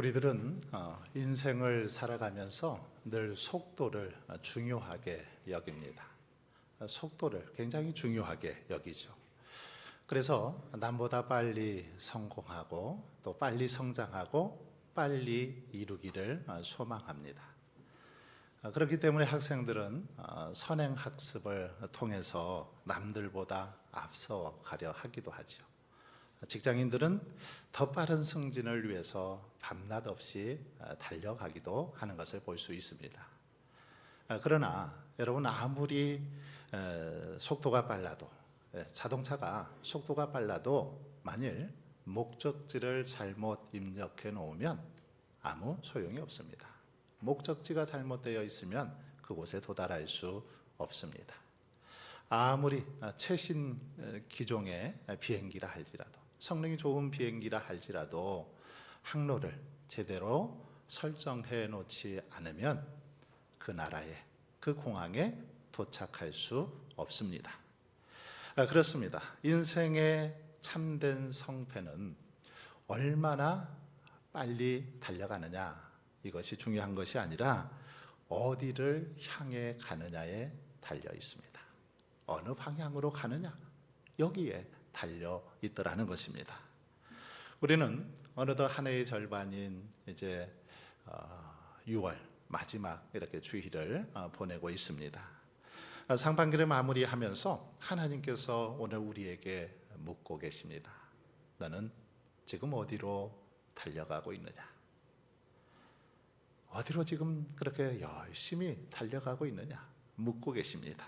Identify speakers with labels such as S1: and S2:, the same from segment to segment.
S1: 우리들은 인생을 살아가면서 늘 속도를 중요하게 여깁니다. 속도를 굉장히 중요하게 여기죠. 그래서 남보다 빨리 성공하고 또 빨리 성장하고 빨리 이루기를 소망합니다. 그렇기 때문에 학생들은 선행학습을 통해서 남들보다 앞서 가려 하기도 하죠. 직장인들은 더 빠른 승진을 위해서 밤낮 없이 달려가기도 하는 것을 볼 수 있습니다. 그러나 여러분, 아무리 속도가 빨라도, 자동차가 속도가 빨라도 만일 목적지를 잘못 입력해 놓으면 아무 소용이 없습니다. 목적지가 잘못되어 있으면 그곳에 도달할 수 없습니다. 아무리 최신 기종의 비행기라 할지라도, 성능이 좋은 비행기라 할지라도 항로를 제대로 설정해 놓지 않으면 그 나라에, 그 공항에 도착할 수 없습니다. 그렇습니다. 인생의 참된 성패는 얼마나 빨리 달려가느냐, 이것이 중요한 것이 아니라 어디를 향해 가느냐에 달려 있습니다. 어느 방향으로 가느냐, 여기에 달려 있더라는 것입니다. 우리는 어느덧 한 해의 절반인 이제 6월 마지막 이렇게 주일을 보내고 있습니다. 상반기를 마무리하면서 하나님께서 오늘 우리에게 묻고 계십니다. 너는 지금 어디로 달려가고 있느냐? 어디로 지금 그렇게 열심히 달려가고 있느냐? 묻고 계십니다.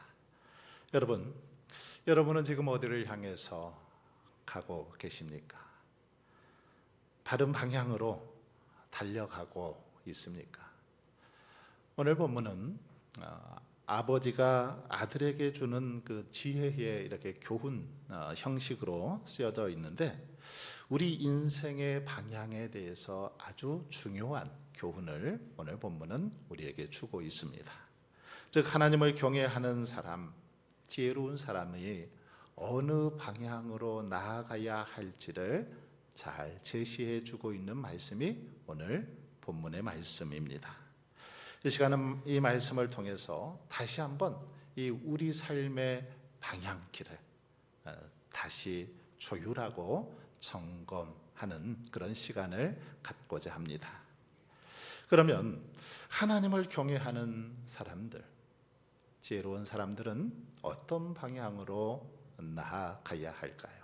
S1: 여러분은 지금 어디를 향해서 가고 계십니까? 바른 방향으로 달려가고 있습니까? 오늘 본문은 아버지가 아들에게 주는 그 지혜의 이렇게 교훈 형식으로 쓰여져 있는데, 우리 인생의 방향에 대해서 아주 중요한 교훈을 오늘 본문은 우리에게 주고 있습니다. 즉, 하나님을 경외하는 사람, 지혜로운 사람이 어느 방향으로 나아가야 할지를 잘 제시해 주고 있는 말씀이 오늘 본문의 말씀입니다. 이 시간은 이 말씀을 통해서 다시 한번 이 우리 삶의 방향길을 다시 조율하고 점검하는 그런 시간을 갖고자 합니다. 그러면 하나님을 경외하는 사람들, 지혜로운 사람들은 어떤 방향으로 나아가야 할까요?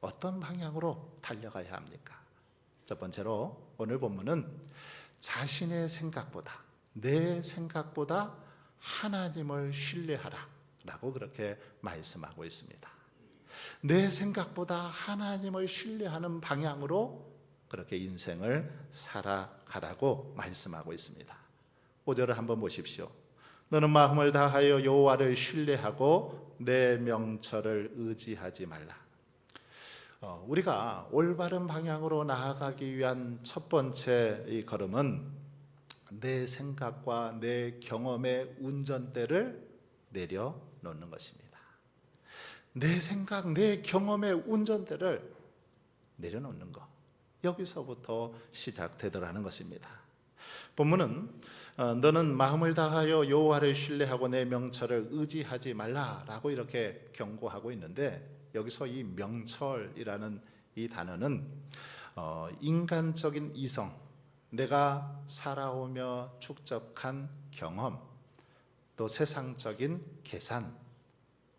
S1: 어떤 방향으로 달려가야 합니까? 첫 번째로 오늘 본문은 자신의 생각보다, 내 생각보다 하나님을 신뢰하라 라고 그렇게 말씀하고 있습니다. 내 생각보다 하나님을 신뢰하는 방향으로 그렇게 인생을 살아가라고 말씀하고 있습니다. 5절을 한번 보십시오. 너는 마음을 다하여 여호와를 신뢰하고 내 명철을 의지하지 말라. 우리가 올바른 방향으로 나아가기 위한 첫 번째 이 걸음은 내 생각과 내 경험의 운전대를 내려놓는 것입니다. 내 생각, 내 경험의 운전대를 내려놓는 것, 여기서부터 시작되더라는 것입니다. 본문은 너는 마음을 다하여 여호와를 신뢰하고 내 명철을 의지하지 말라라고 이렇게 경고하고 있는데, 여기서 이 명철이라는 이 단어는 인간적인 이성, 내가 살아오며 축적한 경험, 또 세상적인 계산,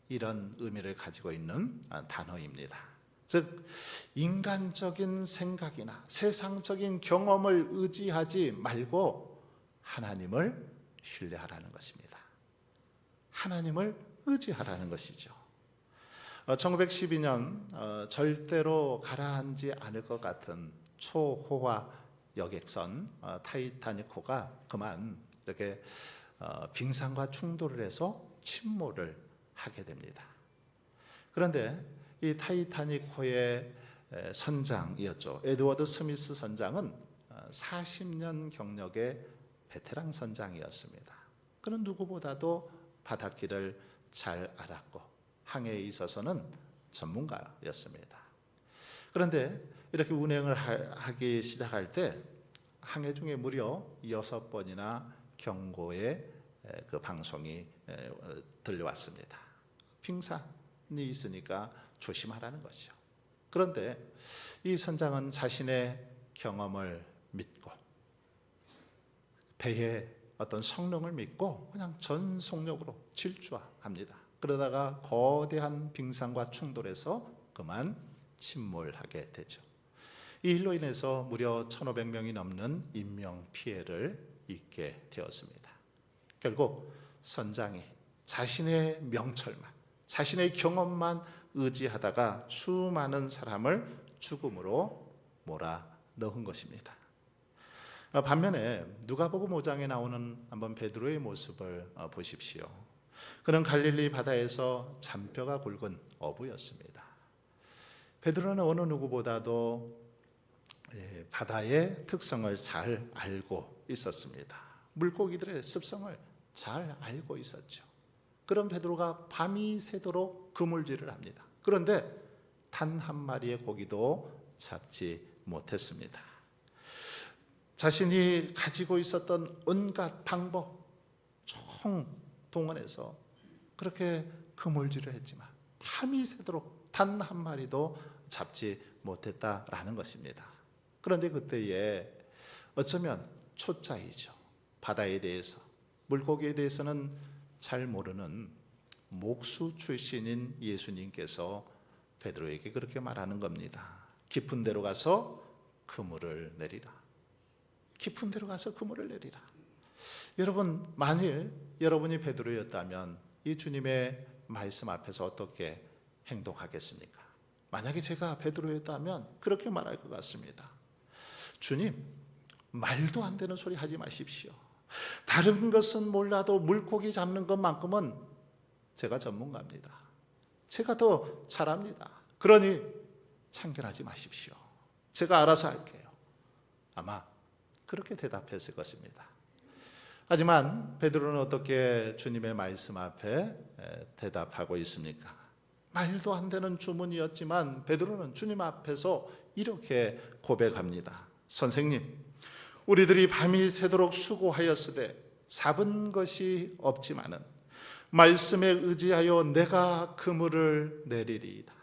S1: 이런 의미를 가지고 있는 단어입니다. 즉, 인간적인 생각이나 세상적인 경험을 의지하지 말고 하나님을 신뢰하라는 것입니다. 하나님을 의지하라는 것이죠. 1912년 절대로 가라앉지 않을 것 같은 초호화 여객선 타이타닉호가 그만 이렇게 빙산과 충돌을 해서 침몰을 하게 됩니다. 그런데 이 타이타닉호의 선장이었죠. 에드워드 스미스 선장은 40년 경력의 베테랑 선장이었습니다. 그는 누구보다도 바닷길을 잘 알았고 항해에 있어서는 전문가였습니다. 그런데 이렇게 운행을 하기 시작할 때 한 해 중에 무려 6번이나 경고의 그 방송이 들려왔습니다. 빙산이 있으니까 조심하라는 것이죠. 그런데 이 선장은 자신의 경험을 믿고 배의 어떤 성능을 믿고 그냥 전속력으로 질주합니다. 그러다가 거대한 빙산과 충돌해서 그만 침몰하게 되죠. 이 일로 인해서 무려 1,500명이 넘는 인명피해를 입게 되었습니다. 결국 선장이 자신의 명철만, 자신의 경험만 의지하다가 수많은 사람을 죽음으로 몰아넣은 것입니다. 반면에 누가복음 5장에 나오는 한번 베드로의 모습을 보십시오. 그는 갈릴리 바다에서 잔뼈가 굵은 어부였습니다. 베드로는 어느 누구보다도 바다의 특성을 잘 알고 있었습니다. 물고기들의 습성을 잘 알고 있었죠. 그런 베드로가 밤이 새도록 그물질을 합니다. 그런데 단 한 마리의 고기도 잡지 못했습니다. 자신이 가지고 있었던 온갖 방법 총동원해서 그렇게 그물질을 했지만 밤이 새도록 단 한 마리도 잡지 못했다라는 것입니다. 그런데 그때에 어쩌면 초짜이죠. 바다에 대해서, 물고기에 대해서는 잘 모르는 목수 출신인 예수님께서 베드로에게 그렇게 말하는 겁니다. 깊은 데로 가서 그물을 내리라. 깊은 데로 가서 그물을 내리라. 여러분, 만일 여러분이 베드로였다면 이 주님의 말씀 앞에서 어떻게 행동하겠습니까? 만약에 제가 베드로였다면 그렇게 말할 것 같습니다. 주님, 말도 안 되는 소리 하지 마십시오. 다른 것은 몰라도 물고기 잡는 것만큼은 제가 전문가입니다. 제가 더 잘합니다. 그러니 참견하지 마십시오. 제가 알아서 할게요. 아마 그렇게 대답했을 것입니다. 하지만 베드로는 어떻게 주님의 말씀 앞에 대답하고 있습니까? 말도 안 되는 주문이었지만 베드로는 주님 앞에서 이렇게 고백합니다. 선생님, 우리들이 밤이 새도록 수고하였으되 잡은 것이 없지만은 말씀에 의지하여 내가 그물을 내리리이다.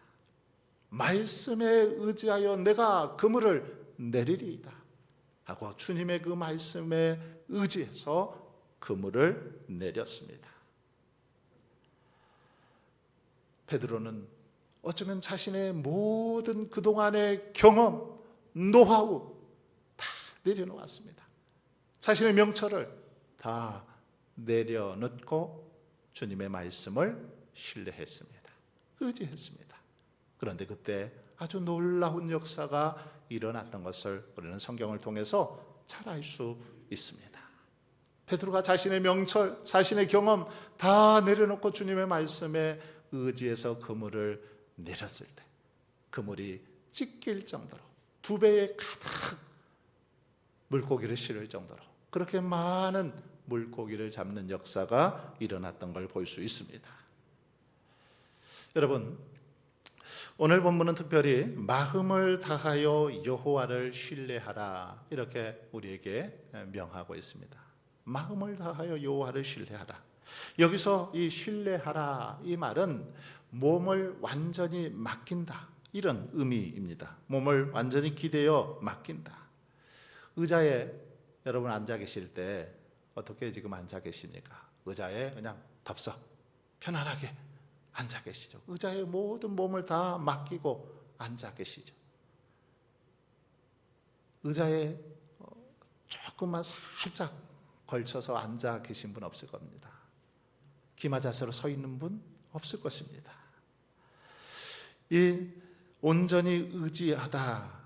S1: 말씀에 의지하여 내가 그물을 내리리이다 하고 주님의 그 말씀에 의지해서 그물을 내렸습니다. 베드로는 어쩌면 자신의 모든 그동안의 경험, 노하우 다 내려놓았습니다. 자신의 명철을 다 내려놓고 주님의 말씀을 신뢰했습니다. 의지했습니다. 그런데 그때 아주 놀라운 역사가 일어났던 것을 우리는 성경을 통해서 잘 알 수 있습니다. 베드로가 자신의 명철, 자신의 경험 다 내려놓고 주님의 말씀에 의지해서 그물을 내렸을 때 그물이 찢길 정도로 2배에 가득 물고기를 실을 정도로 그렇게 많은 물고기를 잡는 역사가 일어났던 걸 볼 수 있습니다. 여러분, 오늘 본문은 특별히 마음을 다하여 여호와를 신뢰하라 이렇게 우리에게 명하고 있습니다. 마음을 다하여 여호와를 신뢰하라. 여기서 이 신뢰하라 이 말은 몸을 완전히 맡긴다 이런 의미입니다. 몸을 완전히 기대어 맡긴다. 의자에 여러분 앉아 계실 때 어떻게 지금 앉아 계십니까? 의자에 그냥 덥석 편안하게 앉아 계시죠. 의자에 모든 몸을 다 맡기고 앉아 계시죠. 의자에 조금만 살짝 걸쳐서 앉아 계신 분 없을 겁니다. 기마 자세로 서 있는 분 없을 것입니다. 이 온전히 의지하다,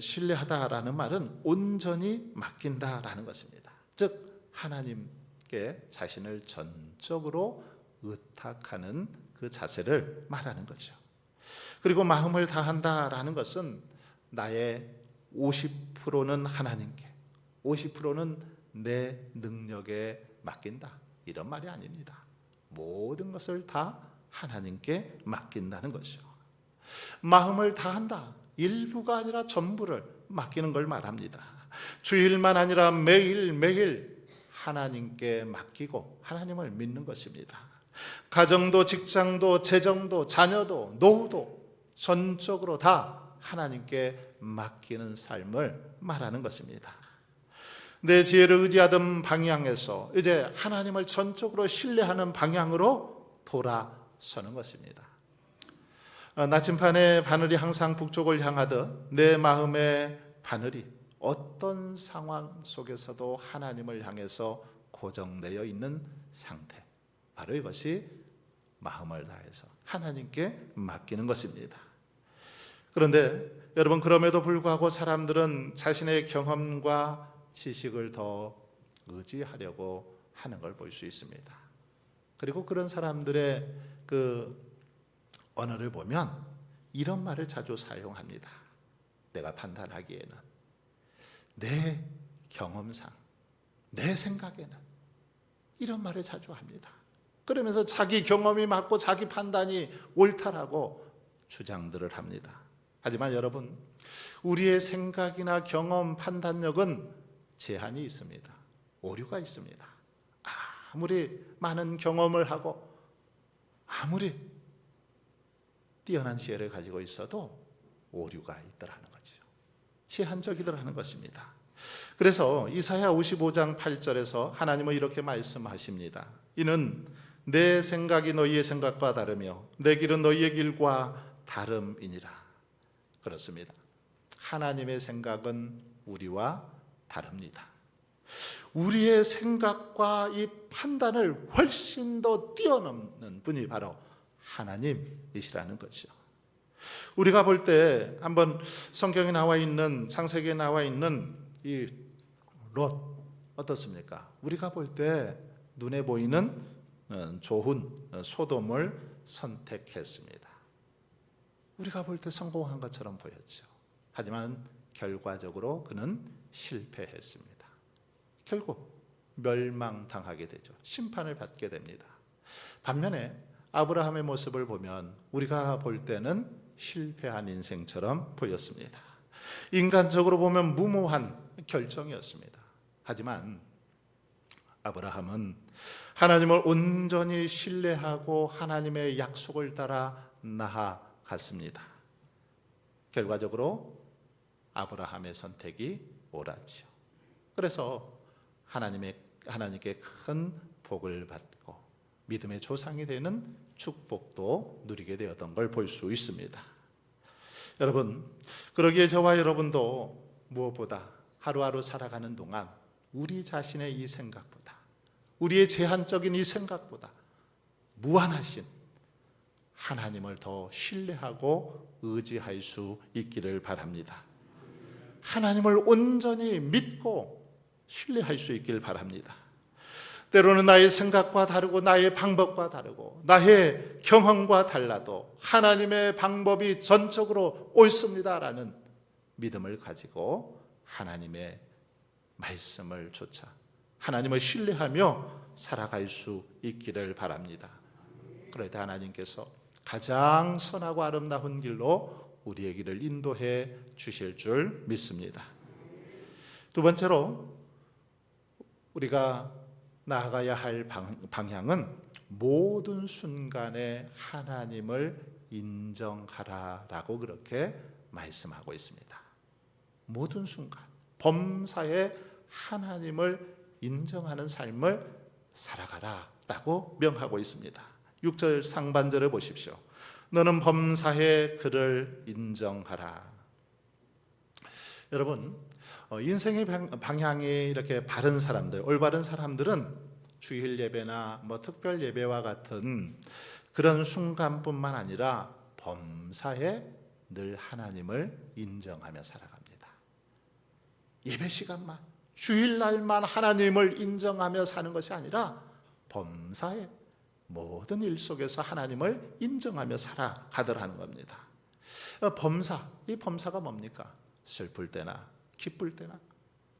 S1: 신뢰하다라는 말은 온전히 맡긴다라는 것입니다. 즉 하나님께 자신을 전적으로 의탁하는 그 자세를 말하는 거죠. 그리고 마음을 다한다라는 것은 나의 50%는 하나님께, 50%는 내 능력에 맡긴다 이런 말이 아닙니다. 모든 것을 다 하나님께 맡긴다는 것이죠. 마음을 다한다, 일부가 아니라 전부를 맡기는 걸 말합니다. 주일만 아니라 매일매일 하나님께 맡기고 하나님을 믿는 것입니다. 가정도 직장도 재정도 자녀도 노후도 전적으로 다 하나님께 맡기는 삶을 말하는 것입니다. 내 지혜를 의지하던 방향에서 이제 하나님을 전적으로 신뢰하는 방향으로 돌아서는 것입니다. 나침반의 바늘이 항상 북쪽을 향하듯 내 마음의 바늘이 어떤 상황 속에서도 하나님을 향해서 고정되어 있는 상태, 바로 이것이 마음을 다해서 하나님께 맡기는 것입니다. 그런데 여러분, 그럼에도 불구하고 사람들은 자신의 경험과 지식을 더 의지하려고 하는 걸 볼 수 있습니다. 그리고 그런 사람들의 그 언어를 보면 이런 말을 자주 사용합니다. 내가 판단하기에는, 내 경험상, 내 생각에는, 이런 말을 자주 합니다. 그러면서 자기 경험이 맞고 자기 판단이 옳다라고 주장들을 합니다. 하지만 여러분, 우리의 생각이나 경험, 판단력은 제한이 있습니다. 오류가 있습니다. 아무리 많은 경험을 하고 아무리 뛰어난 지혜를 가지고 있어도 오류가 있더라는 거죠. 제한적이더라는 것입니다. 그래서 이사야 55장 8절에서 하나님은 이렇게 말씀하십니다. 이는 내 생각이 너희의 생각과 다르며 내 길은 너희의 길과 다름이니라. 그렇습니다. 하나님의 생각은 우리와 다릅니다. 우리의 생각과 이 판단을 훨씬 더 뛰어넘는 분이 바로 하나님이시라는 거죠. 우리가 볼 때 한번 성경에 나와 있는, 창세기에 나와 있는 이 롯 어떻습니까? 우리가 볼 때 눈에 보이는 좋은 소돔을 선택했습니다. 우리가 볼 때 성공한 것처럼 보였죠. 하지만 결과적으로 그는 실패했습니다. 결국 멸망당하게 되죠. 심판을 받게 됩니다. 반면에 아브라함의 모습을 보면 우리가 볼 때는 실패한 인생처럼 보였습니다. 인간적으로 보면 무모한 결정이었습니다. 하지만 아브라함은 하나님을 온전히 신뢰하고 하나님의 약속을 따라 나아갔습니다. 결과적으로 아브라함의 선택이 옳았죠. 그래서 하나님께 큰 복을 받고 믿음의 조상이 되는 축복도 누리게 되었던 걸 볼 수 있습니다. 여러분, 그러기에 저와 여러분도 무엇보다 하루하루 살아가는 동안 우리 자신의 이 생각보다, 우리의 제한적인 이 생각보다 무한하신 하나님을 더 신뢰하고 의지할 수 있기를 바랍니다. 하나님을 온전히 믿고 신뢰할 수 있기를 바랍니다. 때로는 나의 생각과 다르고 나의 방법과 다르고 나의 경험과 달라도 하나님의 방법이 전적으로 옳습니다라는 믿음을 가지고 하나님의 말씀을 쫓아 하나님을 신뢰하며 살아갈 수 있기를 바랍니다. 그럴 때 하나님께서 가장 선하고 아름다운 길로 우리의 길을 인도해 주실 줄 믿습니다. 두 번째로 우리가 나아가야 할 방향은 모든 순간에 하나님을 인정하라라고 그렇게 말씀하고 있습니다. 모든 순간, 범사에 하나님을 인정하는 삶을 살아가라라고 명하고 있습니다. 6절 상반절을 보십시오. 너는 범사에 그를 인정하라. 여러분, 인생의 방향이 이렇게 바른 사람들, 올바른 사람들은 주일 예배나 특별 예배와 같은 그런 순간뿐만 아니라 범사에 늘 하나님을 인정하며 살아갑니다. 예배 시간만, 주일날만 하나님을 인정하며 사는 것이 아니라 범사에 모든 일 속에서 하나님을 인정하며 살아가더라는 겁니다. 범사, 이 범사가 뭡니까? 슬플 때나 기쁠 때나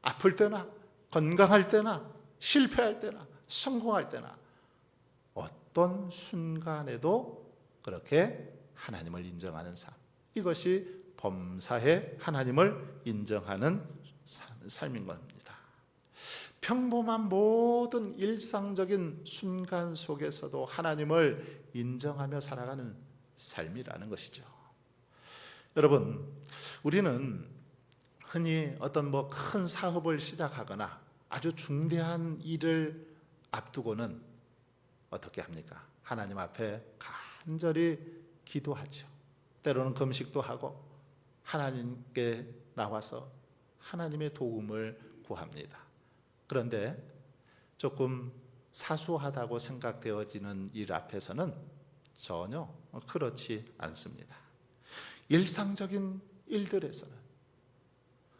S1: 아플 때나 건강할 때나 실패할 때나 성공할 때나 어떤 순간에도 그렇게 하나님을 인정하는 삶, 이것이 범사에 하나님을 인정하는 삶인 겁니다. 평범한 모든 일상적인 순간 속에서도 하나님을 인정하며 살아가는 삶이라는 것이죠. 여러분, 우리는 흔히 어떤 큰 사업을 시작하거나 아주 중대한 일을 앞두고는 어떻게 합니까? 하나님 앞에 간절히 기도하죠. 때로는 금식도 하고 하나님께 나와서 하나님의 도움을 구합니다. 그런데 조금 사소하다고 생각되어지는 일 앞에서는 전혀 그렇지 않습니다. 일상적인 일들에서는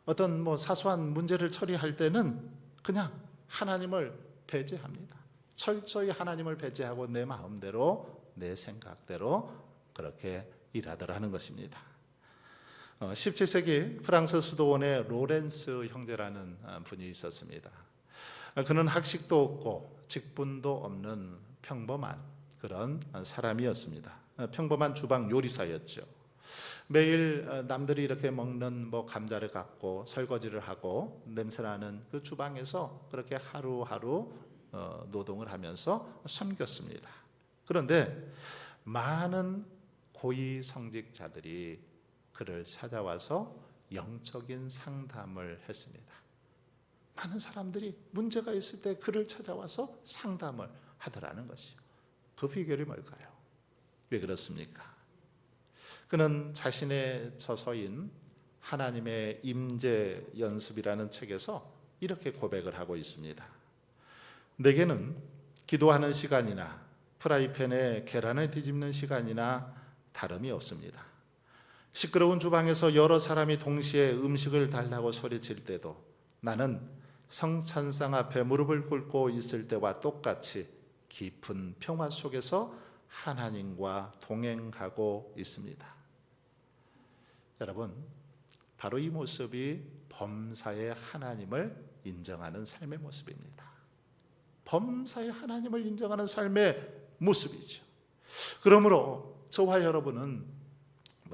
S1: 어떤 사소한 문제를 처리할 때는 그냥 하나님을 배제합니다. 철저히 하나님을 배제하고 내 마음대로 내 생각대로 그렇게 일하더라는 것입니다. 17세기 프랑스 수도원에 로렌스 형제라는 분이 있었습니다. 그는 학식도 없고 직분도 없는 평범한 그런 사람이었습니다. 평범한 주방 요리사였죠. 매일 남들이 이렇게 먹는 감자를 갖고 설거지를 하고 냄새나는 그 주방에서 그렇게 하루하루 노동을 하면서 섬겼습니다. 그런데 많은 고위 성직자들이 그를 찾아와서 영적인 상담을 했습니다. 많은 사람들이 문제가 있을 때 그를 찾아와서 상담을 하더라는 것이요. 그 비결이 뭘까요? 왜 그렇습니까? 그는 자신의 저서인 하나님의 임재 연습이라는 책에서 이렇게 고백을 하고 있습니다. 내게는 기도하는 시간이나 프라이팬에 계란을 뒤집는 시간이나 다름이 없습니다. 시끄러운 주방에서 여러 사람이 동시에 음식을 달라고 소리칠 때도 나는 성찬상 앞에 무릎을 꿇고 있을 때와 똑같이 깊은 평화 속에서 하나님과 동행하고 있습니다. 여러분, 바로 이 모습이 범사의 하나님을 인정하는 삶의 모습입니다. 범사의 하나님을 인정하는 삶의 모습이죠. 그러므로 저와 여러분은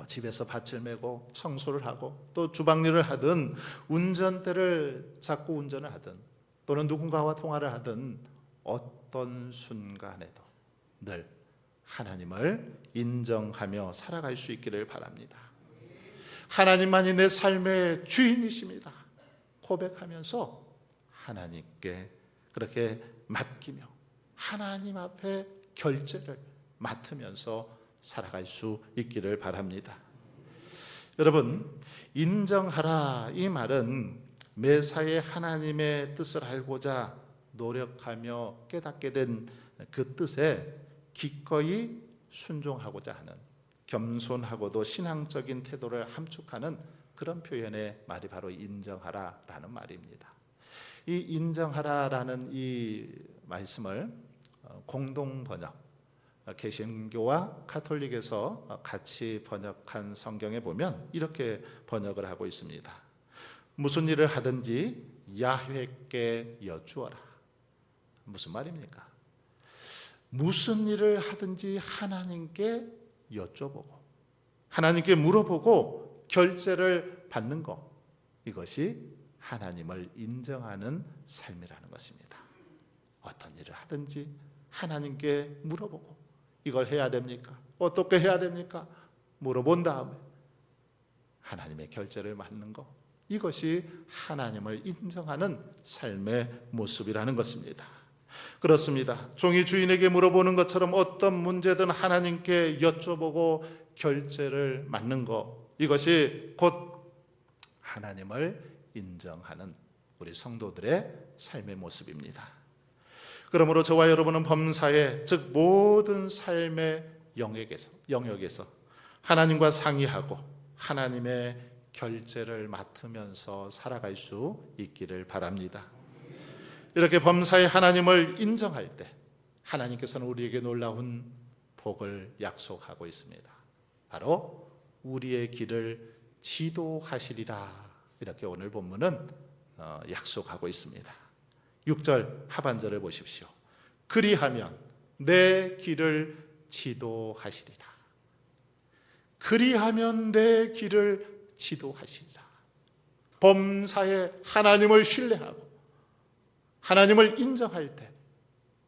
S1: 집에서 밭을 메고 청소를 하고 또 주방일을 하든 운전대를 잡고 운전을 하든 또는 누군가와 통화를 하든 어떤 순간에도 늘 하나님을 인정하며 살아갈 수 있기를 바랍니다. 하나님만이 내 삶의 주인이십니다. 고백하면서 하나님께 그렇게 맡기며 하나님 앞에 결제를 맡으면서 살아갈 수 있기를 바랍니다. 여러분, 인정하라 이 말은 매사에 하나님의 뜻을 알고자 노력하며 깨닫게 된 그 뜻에 기꺼이 순종하고자 하는 겸손하고도 신앙적인 태도를 함축하는 그런 표현의 말이 바로 인정하라라는 말입니다. 이 인정하라라는 이 말씀을 공동 번역 개신교와 가톨릭에서 같이 번역한 성경에 보면 이렇게 번역을 하고 있습니다. 무슨 일을 하든지 야훼께 여쭈어라. 무슨 말입니까? 무슨 일을 하든지 하나님께 여쭤보고 하나님께 물어보고 결제를 받는 것, 이것이 하나님을 인정하는 삶이라는 것입니다. 어떤 일을 하든지 하나님께 물어보고 이걸 해야 됩니까? 어떻게 해야 됩니까? 물어본 다음에 하나님의 결제를 받는 것, 이것이 하나님을 인정하는 삶의 모습이라는 것입니다. 그렇습니다. 종이 주인에게 물어보는 것처럼 어떤 문제든 하나님께 여쭤보고 결제를 맡는 것, 이것이 곧 하나님을 인정하는 우리 성도들의 삶의 모습입니다. 그러므로 저와 여러분은 범사에, 즉 모든 삶의 영역에서 하나님과 상의하고 하나님의 결제를 맡으면서 살아갈 수 있기를 바랍니다. 이렇게 범사의 하나님을 인정할 때 하나님께서는 우리에게 놀라운 복을 약속하고 있습니다. 바로 우리의 길을 지도하시리라, 이렇게 오늘 본문은 약속하고 있습니다. 6절 하반절을 보십시오. 그리하면 내 길을 지도하시리라. 그리하면 내 길을 지도하시리라. 범사에 하나님을 신뢰하고 하나님을 인정할 때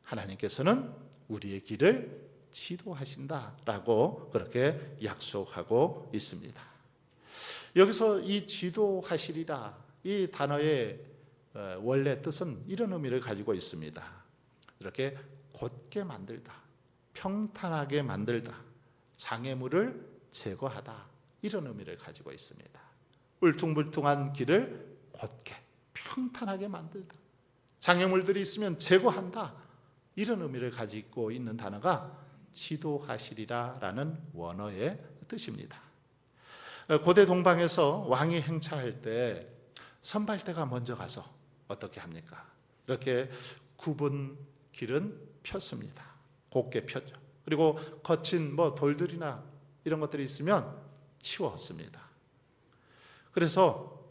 S1: 하나님께서는 우리의 길을 지도하신다라고 그렇게 약속하고 있습니다. 여기서 이 지도하시리라 이 단어의 원래 뜻은 이런 의미를 가지고 있습니다. 이렇게 곧게 만들다, 평탄하게 만들다, 장애물을 제거하다 이런 의미를 가지고 있습니다. 울퉁불퉁한 길을 곧게 평탄하게 만들다, 장애물들이 있으면 제거한다 이런 의미를 가지고 있는 단어가 지도하시리라라는 원어의 뜻입니다. 고대 동방에서 왕이 행차할 때 선발대가 먼저 가서 어떻게 합니까? 이렇게 굽은 길은 폈습니다. 곱게 폈죠. 그리고 거친 돌들이나 이런 것들이 있으면 치웠습니다. 그래서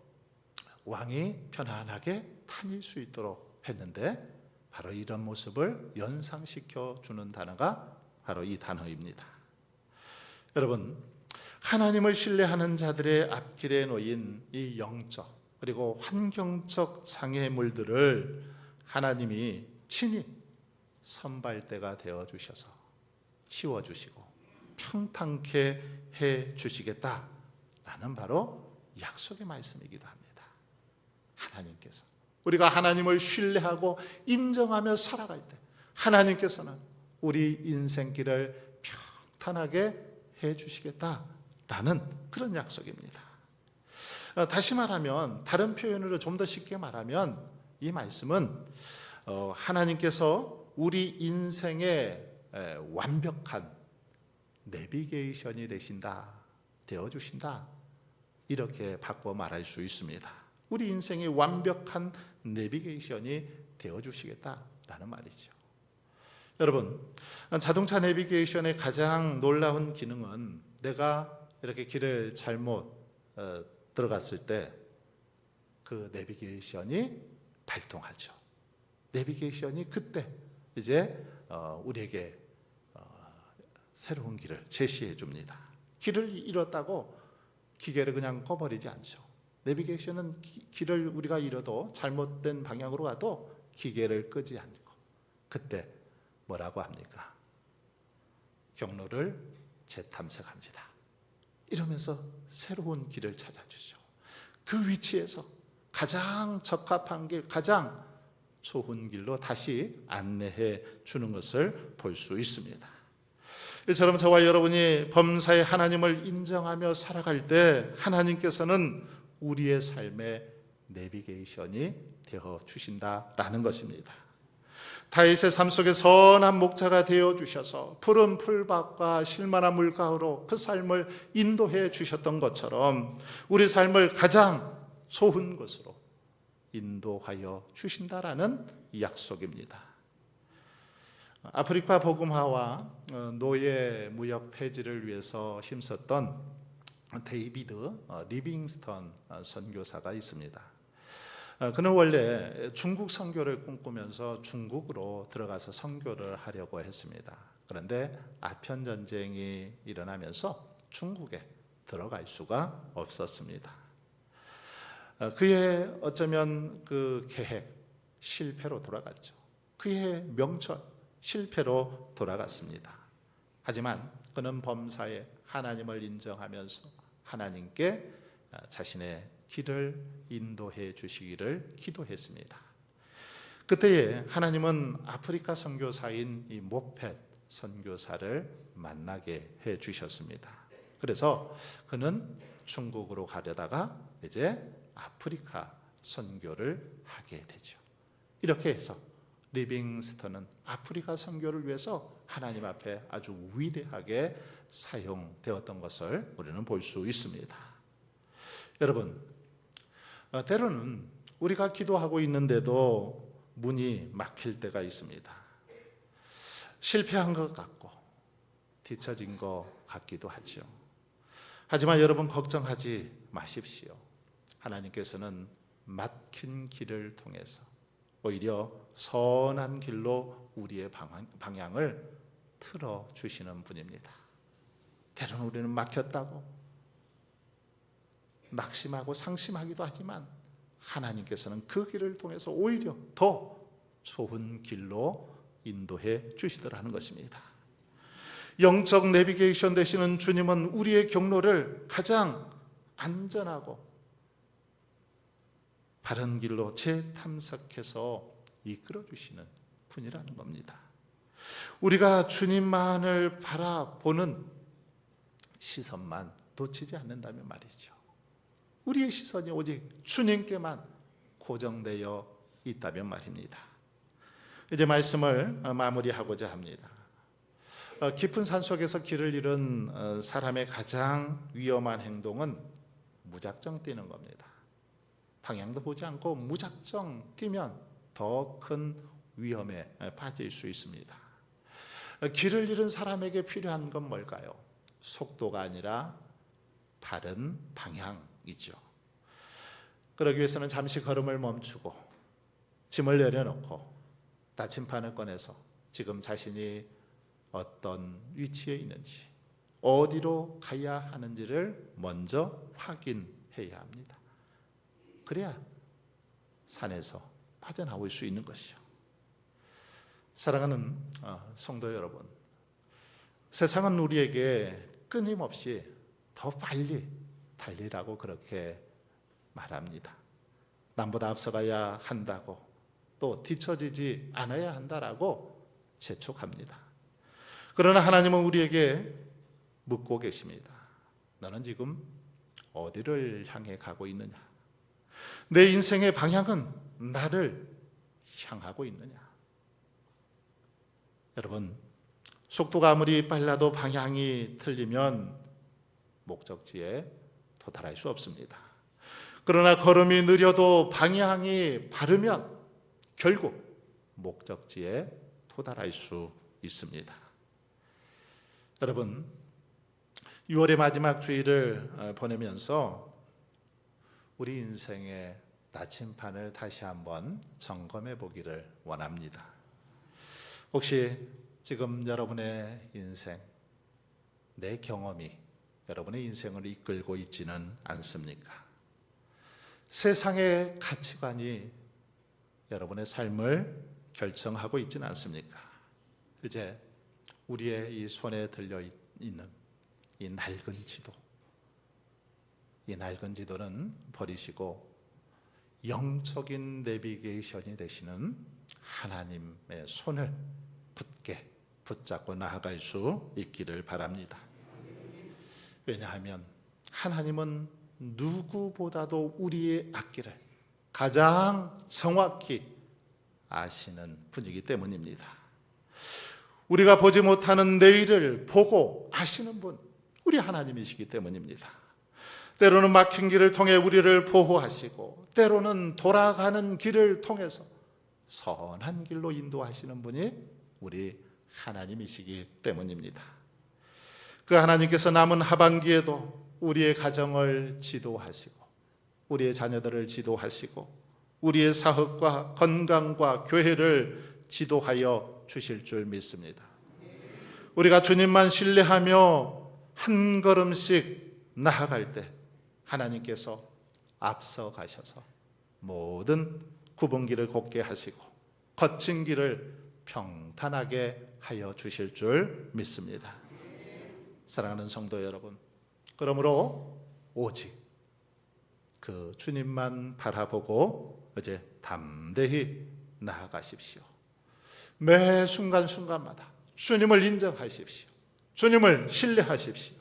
S1: 왕이 편안하게 다닐 수 있도록 했는데 바로 이런 모습을 연상시켜 주는 단어가 바로 이 단어입니다. 여러분, 하나님을 신뢰하는 자들의 앞길에 놓인 이 영적 그리고 환경적 장애물들을 하나님이 친히 선발대가 되어 주셔서 치워주시고 평탄케 해 주시겠다라는 바로 약속의 말씀이기도 합니다. 하나님께서 우리가 하나님을 신뢰하고 인정하며 살아갈 때 하나님께서는 우리 인생길을 평탄하게 해 주시겠다라는 그런 약속입니다. 다시 말하면, 다른 표현으로 좀 더 쉽게 말하면 이 말씀은 하나님께서 우리 인생의 완벽한 내비게이션이 되어주신다 이렇게 바꿔 말할 수 있습니다. 우리 인생의 완벽한 내비게이션이 되어주시겠다라는 말이죠. 여러분, 자동차 내비게이션의 가장 놀라운 기능은 내가 이렇게 길을 잘못 들어갔을 때 그 내비게이션이 발동하죠. 내비게이션이 그때 이제 우리에게 새로운 길을 제시해 줍니다. 길을 잃었다고 기계를 그냥 꺼버리지 않죠. 내비게이션은 길을 우리가 잃어도 잘못된 방향으로 가도 기계를 끄지 않고 그때 뭐라고 합니까? 경로를 재탐색합니다. 이러면서 새로운 길을 찾아주죠. 그 위치에서 가장 적합한 길, 가장 좋은 길로 다시 안내해 주는 것을 볼 수 있습니다. 이처럼 저와 여러분이 범사에 하나님을 인정하며 살아갈 때 하나님께서는 우리의 삶의 내비게이션이 되어 주신다라는 것입니다. 다윗의 삶 속에 선한 목자가 되어 주셔서 푸른 풀밭과 실만한 물가로 그 삶을 인도해 주셨던 것처럼 우리 삶을 가장 좋은 곳으로 인도하여 주신다라는 약속입니다. 아프리카 복음화와 노예 무역 폐지를 위해서 힘썼던 데이비드 리빙스턴 선교사가 있습니다. 그는 원래 중국 선교를 꿈꾸면서 중국으로 들어가서 선교를 하려고 했습니다. 그런데 아편 전쟁이 일어나면서 중국에 들어갈 수가 없었습니다. 그의 어쩌면 그 계획 실패로 돌아갔죠. 그의 명철 실패로 돌아갔습니다. 하지만 그는 범사에 하나님을 인정하면서 하나님께 자신의 길을 인도해 주시기를 기도했습니다. 그때에 하나님은 아프리카 선교사인 이 모펫 선교사를 만나게 해 주셨습니다. 그래서 그는 중국으로 가려다가 이제 아프리카 선교를 하게 되죠. 이렇게 해서 리빙스턴은 아프리카 선교를 위해서 하나님 앞에 아주 위대하게 사용되었던 것을 우리는 볼 수 있습니다. 여러분, 때로는 우리가 기도하고 있는데도 문이 막힐 때가 있습니다. 실패한 것 같고 뒤처진 것 같기도 하죠. 하지만 여러분 걱정하지 마십시오. 하나님께서는 막힌 길을 통해서 오히려 선한 길로 우리의 방향을 틀어주시는 분입니다. 때로는 우리는 막혔다고 낙심하고 상심하기도 하지만 하나님께서는 그 길을 통해서 오히려 더 좋은 길로 인도해 주시더라는 것입니다. 영적 내비게이션 되시는 주님은 우리의 경로를 가장 안전하고 바른 길로 재탐색해서 이끌어 주시는 분이라는 겁니다. 우리가 주님만을 바라보는 시선만 놓치지 않는다면 말이죠. 우리의 시선이 오직 주님께만 고정되어 있다면 말입니다. 이제 말씀을 마무리하고자 합니다. 깊은 산속에서 길을 잃은 사람의 가장 위험한 행동은 무작정 뛰는 겁니다. 방향도 보지 않고 무작정 뛰면 더 큰 위험에 빠질 수 있습니다. 길을 잃은 사람에게 필요한 건 뭘까요? 속도가 아니라 바른 방향이죠. 그러기 위해서는 잠시 걸음을 멈추고 짐을 내려놓고 나침판을 꺼내서 지금 자신이 어떤 위치에 있는지, 어디로 가야 하는지를 먼저 확인해야 합니다. 그래야 산에서 빠져나올 수 있는 것이죠. 사랑하는 성도 여러분, 세상은 우리에게 끊임없이 더 빨리 달리라고 그렇게 말합니다. 남보다 앞서가야 한다고, 또 뒤처지지 않아야 한다라고 재촉합니다. 그러나 하나님은 우리에게 묻고 계십니다. 너는 지금 어디를 향해 가고 있느냐? 내 인생의 방향은 나를 향하고 있느냐? 여러분, 속도가 아무리 빨라도 방향이 틀리면 목적지에 도달할 수 없습니다. 그러나 걸음이 느려도 방향이 바르면 결국 목적지에 도달할 수 있습니다. 여러분, 6월의 마지막 주일을 보내면서 우리 인생의 나침판을 다시 한번 점검해 보기를 원합니다. 혹시 지금 여러분의 인생, 내 경험이 여러분의 인생을 이끌고 있지는 않습니까? 세상의 가치관이 여러분의 삶을 결정하고 있지는 않습니까? 이제 우리의 이 손에 들려 있는 이 낡은 지도, 이 낡은 지도는 버리시고 영적인 내비게이션이 되시는 하나님의 손을 굳게 붙잡고 나아갈 수 있기를 바랍니다. 왜냐하면 하나님은 누구보다도 우리의 앞길을 가장 정확히 아시는 분이기 때문입니다. 우리가 보지 못하는 내일을 보고 아시는 분, 우리 하나님이시기 때문입니다. 때로는 막힌 길을 통해 우리를 보호하시고, 때로는 돌아가는 길을 통해서 선한 길로 인도하시는 분이 우리 하나님이시기 때문입니다. 그 하나님께서 남은 하반기에도 우리의 가정을 지도하시고, 우리의 자녀들을 지도하시고, 우리의 사업과 건강과 교회를 지도하여 주실 줄 믿습니다. 우리가 주님만 신뢰하며 한 걸음씩 나아갈 때 하나님께서 앞서 가셔서 모든 굽은 길을 곱게 하시고 거친 길을 평탄하게 하여 주실 줄 믿습니다. 사랑하는 성도 여러분, 그러므로 오직 그 주님만 바라보고 이제 담대히 나아가십시오. 매 순간순간마다 주님을 인정하십시오. 주님을 신뢰하십시오.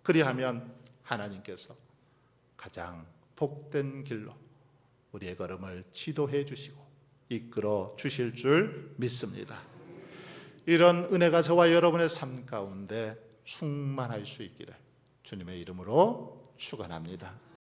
S1: 그리하면 하나님께서 가장 복된 길로 우리의 걸음을 지도해 주시고 이끌어 주실 줄 믿습니다. 이런 은혜가 저와 여러분의 삶 가운데 충만할 수 있기를 주님의 이름으로 축원합니다.